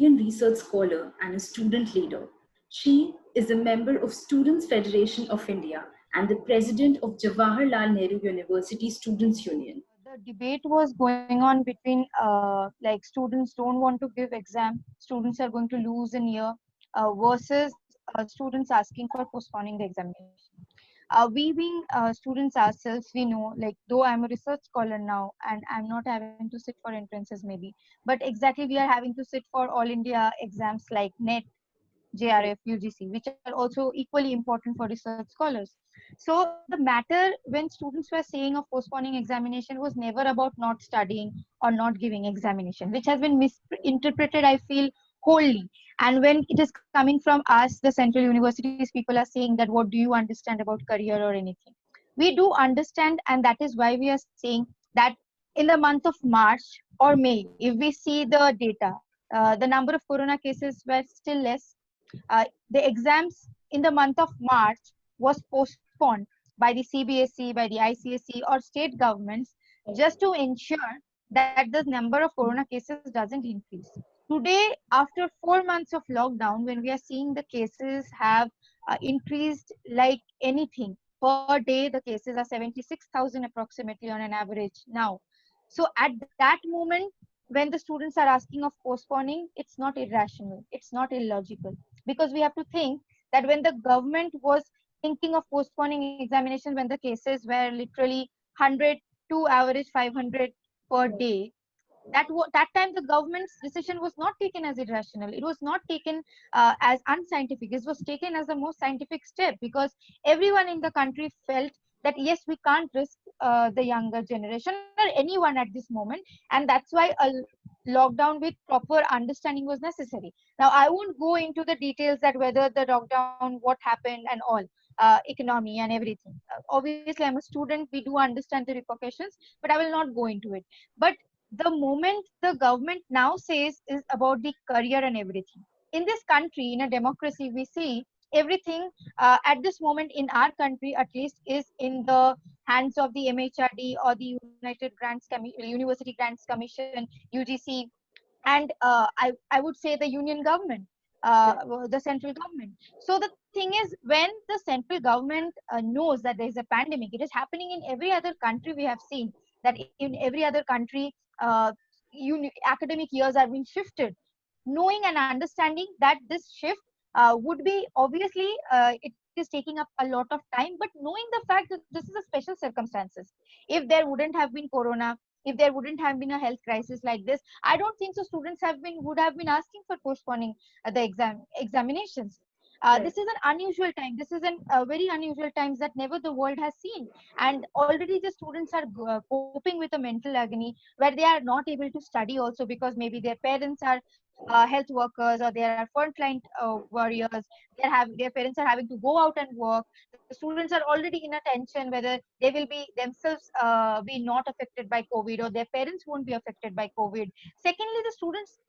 Indian research scholar and a student leader. She is a member of Students Federation of India and the president of Jawaharlal Nehru University Students Union. The debate was going on between like students don't want to give exam, students are going to lose a year versus students asking for postponing the examination. We being students ourselves, we know, like, though I'm a research scholar now and I'm not having to sit for entrances maybe, but exactly we are having to sit for all India exams like NET, JRF, UGC, which are also equally important for research scholars. So the matter when students were saying of postponing examination was never about not studying or not giving examination, which has been misinterpreted, I feel, wholly. And when it is coming from us, the central universities, people are saying that what do you understand about career or anything? We do understand, and that is why we are saying that in the month of March or May, if we see the data, the number of corona cases were still less. The exams in the month of March was postponed by the CBSE, by the ICSE or state governments just to ensure that the number of corona cases doesn't increase. Today, after 4 months of lockdown, when we are seeing the cases have increased like anything, per day the cases are 76,000 approximately on an average now. So at that moment, when the students are asking of postponing, it's not irrational, it's not illogical, because we have to think that when the government was thinking of postponing examination, when the cases were literally 100 to average 500 per day, that time the government's decision was not taken as irrational, it was not taken as unscientific, it was taken as the most scientific step, because everyone in the country felt that yes, we can't risk the younger generation or anyone at this moment, and that's why a lockdown with proper understanding was necessary. Now I won't go into the details that whether the lockdown, what happened and all, economy and everything. Obviously I'm a student, we do understand the repercussions, but I will not go into it. But the moment the government now says is about the career and everything. In this country, in a democracy, we see everything at this moment in our country, at least, is in the hands of the MHRD or the University Grants Commission, UGC, and I would say the union government, the central government. So the thing is, when the central government knows that there is a pandemic, it is happening in every other country. We have seen that in every other country, academic years are being shifted, knowing and understanding that this shift would be obviously it is taking up a lot of time, but knowing the fact that this is a special circumstances. If there wouldn't have been corona, if there wouldn't have been a health crisis like this, I don't think so students would have been asking for postponing the examinations. This is an unusual time. This is a very unusual times that never the world has seen, and already the students are coping with a mental agony where they are not able to study also, because maybe their parents are health workers or they are frontline warriors. Their parents are having to go out and work. The students are already in a tension whether they will be themselves be not affected by COVID, or their parents won't be affected by COVID. Secondly,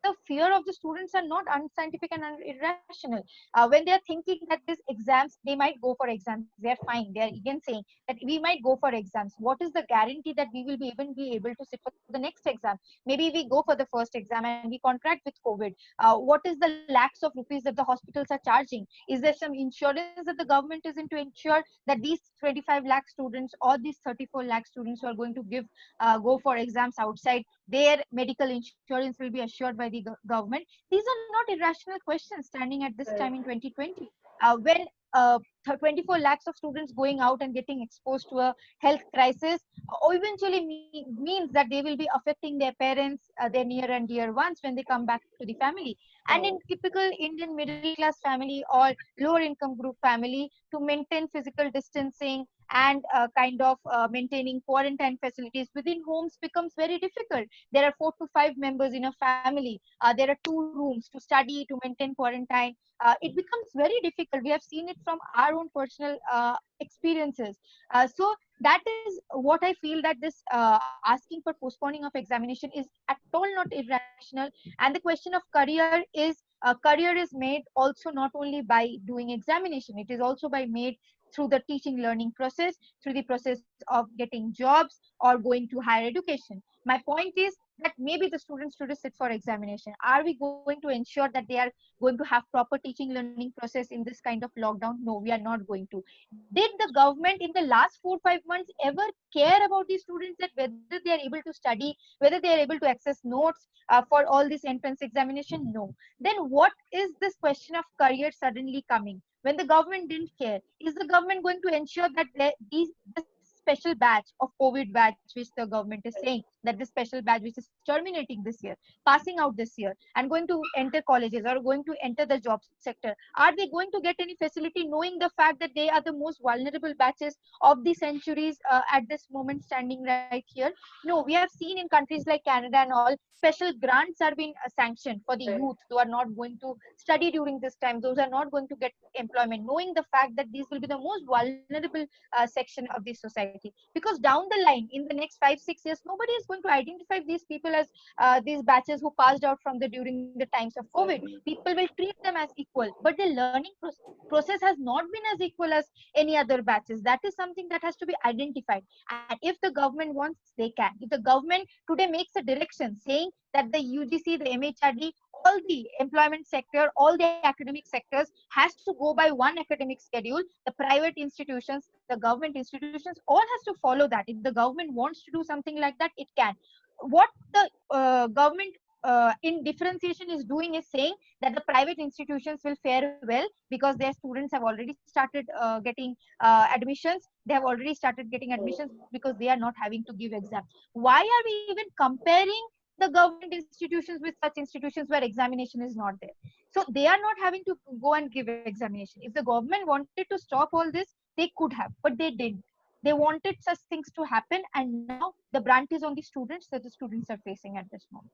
the fear of the students are not unscientific and irrational. When they are thinking that these exams, they might go for exams, they are fine. They are again saying that we might go for exams. What is the guarantee that we will be able to sit for the next exam? Maybe we go for the first exam and we contract with COVID. What is the lakhs of rupees that the hospitals are charging? Is there some insurance that the government is in to ensure that these 25 lakh students or these 34 lakh students who are going to go for exams outside, their medical insurance will be assured by the government? These are not irrational questions standing at this time in 2020, when 24 lakhs of students going out and getting exposed to a health crisis eventually means that they will be affecting their parents, their near and dear ones when they come back to the family. And in typical Indian middle class family or lower income group family, to maintain physical distancing and kind of maintaining quarantine facilities within homes becomes very difficult. There are 4 to 5 members in a family. There are 2 rooms to study, to maintain quarantine. It becomes very difficult. We have seen it from our own personal experiences. So that is what I feel, that this asking for postponing of examination is at all not irrational. And the question of career is made also not only by doing examination, it is also by made through the teaching learning process, through the process of getting jobs or going to higher education. My point is that maybe the students should sit for examination. Are we going to ensure that they are going to have proper teaching learning process in this kind of lockdown? No, we are not going to. Did the government in the last 4 5 months ever care about these students, that whether they are able to study, whether they are able to access notes for all this entrance examination? No. Then what is this question of career suddenly coming when the government didn't care? Is the government going to ensure that this special batch of COVID batch, which the government is saying that this special batch which is terminating this year, passing out this year, and going to enter colleges or going to enter the job sector, are they going to get any facility, knowing the fact that they are the most vulnerable batches of the centuries at this moment standing right here? No, we have seen in countries like Canada and all, special grants are being sanctioned for the Right. youth who are not going to study during this time. Those are not going to get employment, knowing the fact that these will be the most vulnerable section of the society. Because down the line, in the next 5 6 years, nobody is going to identify these people as these batches who passed out from the during the times of COVID. Exactly. People will treat them as equal, but the learning process has not been as equal as any other batches. That is something that has to be identified. And if the government wants, they can. If the government today makes a direction saying that the UGC, the MHRD, all the employment sector, all the academic sectors has to go by one academic schedule, the private institutions, the government institutions, all has to follow that. If the government wants to do something like that, it can. What the government in differentiation is doing is saying that the private institutions will fare well because their students have already started getting admissions. They have already started getting admissions because they are not having to give exam. Why are we even comparing the government institutions with such institutions where examination is not there? So they are not having to go and give examination. If the government wanted to stop all this, they could have, but they didn't. They wanted such things to happen, and now the brunt is on the students that the students are facing at this moment.